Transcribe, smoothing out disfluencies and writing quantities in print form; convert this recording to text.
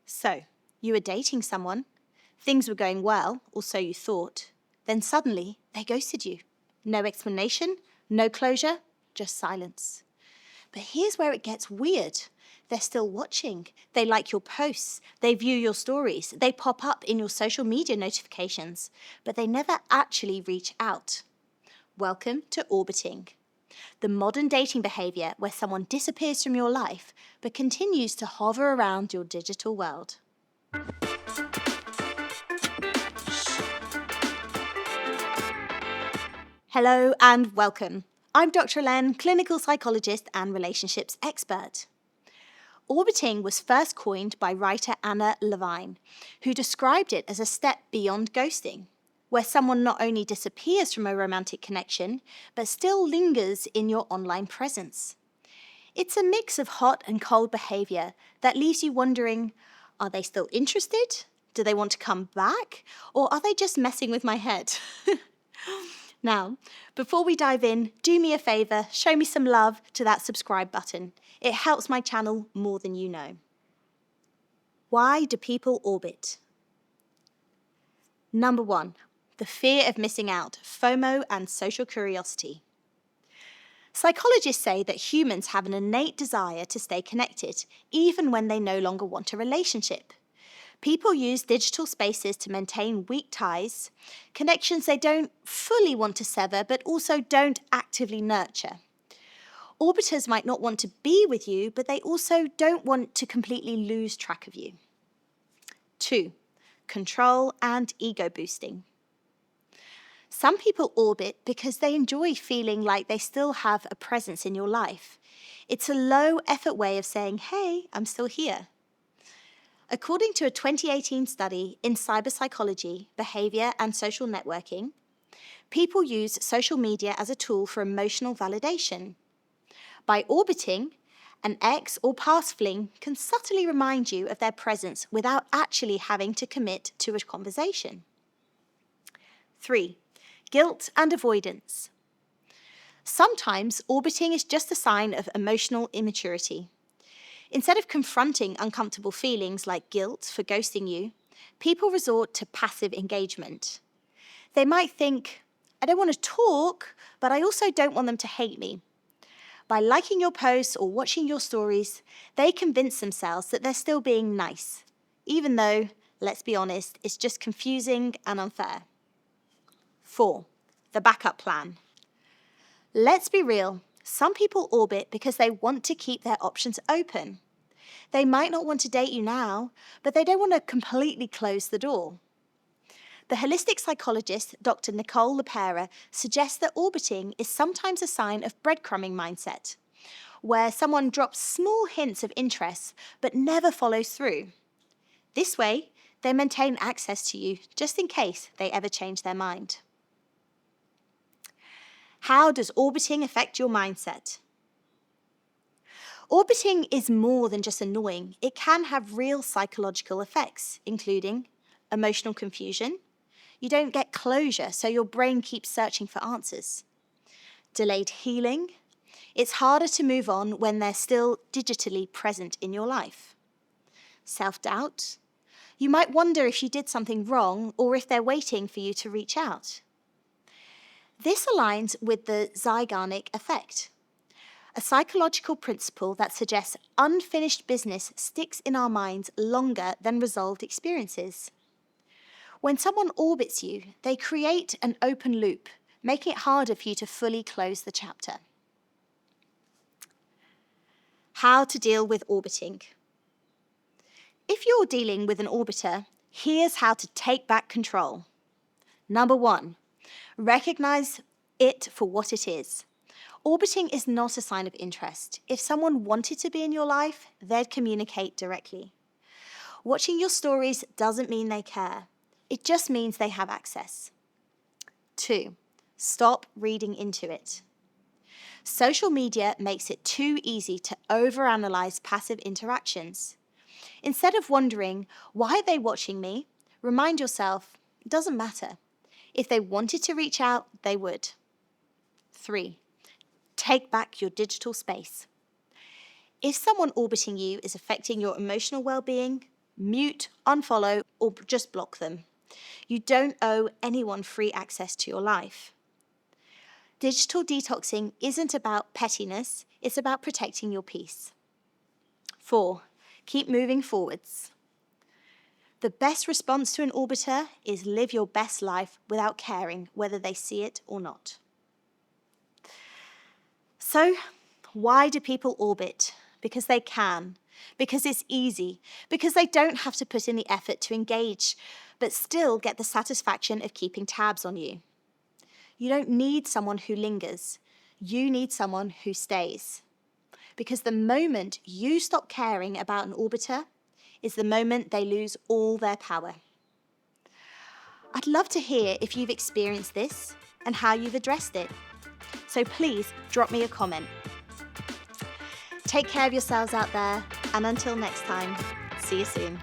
So, you were dating someone, things were going well, or so you thought. Then suddenly, they ghosted you. No explanation, no closure, just silence. But here's where it gets weird. They're still watching. They like your posts. They view your stories. They pop up in your social media notifications, but they never actually reach out. Welcome to orbiting, the modern dating behavior where someone disappears from your life but continues to hover around your digital world. Hello and welcome. I'm Dr. Helene, clinical psychologist and relationships expert. Orbiting was first coined by writer Anna Levine, who described it as a step beyond ghosting, where someone not only disappears from a romantic connection, but still lingers in your online presence. It's a mix of hot and cold behavior that leaves you wondering, are they still interested? Do they want to come back? Or are they just messing with my head? Now, before we dive in, do me a favor, show me some love to that subscribe button. It helps my channel more than you know. Why do people orbit? Number 1, the fear of missing out, FOMO and social curiosity. Psychologists say that humans have an innate desire to stay connected, even when they no longer want a relationship. People use digital spaces to maintain weak ties, connections they don't fully want to sever, but also don't actively nurture. Orbiters might not want to be with you, but they also don't want to completely lose track of you. 2, control and ego boosting. Some people orbit because they enjoy feeling like they still have a presence in your life. It's a low-effort way of saying, hey, I'm still here. According to a 2018 study in cyberpsychology, behavior, and social networking, people use social media as a tool for emotional validation. By orbiting, an ex or past fling can subtly remind you of their presence without actually having to commit to a conversation. 3, guilt and avoidance. Sometimes orbiting is just a sign of emotional immaturity. Instead of confronting uncomfortable feelings like guilt for ghosting you, people resort to passive engagement. They might think, I don't want to talk, but I also don't want them to hate me. By liking your posts or watching your stories, they convince themselves that they're still being nice, even though, let's be honest, it's just confusing and unfair. 4, the backup plan. Let's be real. Some people orbit because they want to keep their options open. They might not want to date you now, but they don't want to completely close the door. The holistic psychologist, Dr. Nicole LePera, suggests that orbiting is sometimes a sign of breadcrumbing mindset, where someone drops small hints of interest but never follows through. This way, they maintain access to you just in case they ever change their mind. How does orbiting affect your mindset? Orbiting is more than just annoying. It can have real psychological effects, including emotional confusion. You don't get closure, so your brain keeps searching for answers. Delayed healing. It's harder to move on when they're still digitally present in your life. Self-doubt. You might wonder if you did something wrong or if they're waiting for you to reach out. This aligns with the Zeigarnik effect, a psychological principle that suggests unfinished business sticks in our minds longer than resolved experiences. When someone orbits you, they create an open loop, making it harder for you to fully close the chapter. How to deal with orbiting. If you're dealing with an orbiter, here's how to take back control. Number 1, recognize it for what it is. Orbiting is not a sign of interest. If someone wanted to be in your life, they'd communicate directly. Watching your stories doesn't mean they care. It just means they have access. 2, stop reading into it. Social media makes it too easy to overanalyze passive interactions. Instead of wondering, why are they watching me? Remind yourself, it doesn't matter. If they wanted to reach out, they would. 3, take back your digital space. If someone orbiting you is affecting your emotional well-being, Mute, unfollow, or just block them. You don't owe anyone free access to your life. Digital detoxing isn't about pettiness, it's about protecting your peace. 4. Keep moving forwards. The best response to an orbiter is live your best life without caring whether they see it or not. So, why do people orbit? Because they can, because it's easy, because they don't have to put in the effort to engage, but still get the satisfaction of keeping tabs on you. You don't need someone who lingers, you need someone who stays. Because the moment you stop caring about an orbiter is the moment they lose all their power. I'd love to hear if you've experienced this and how you've addressed it. So please drop me a comment. Take care of yourselves out there, and until next time, see you soon.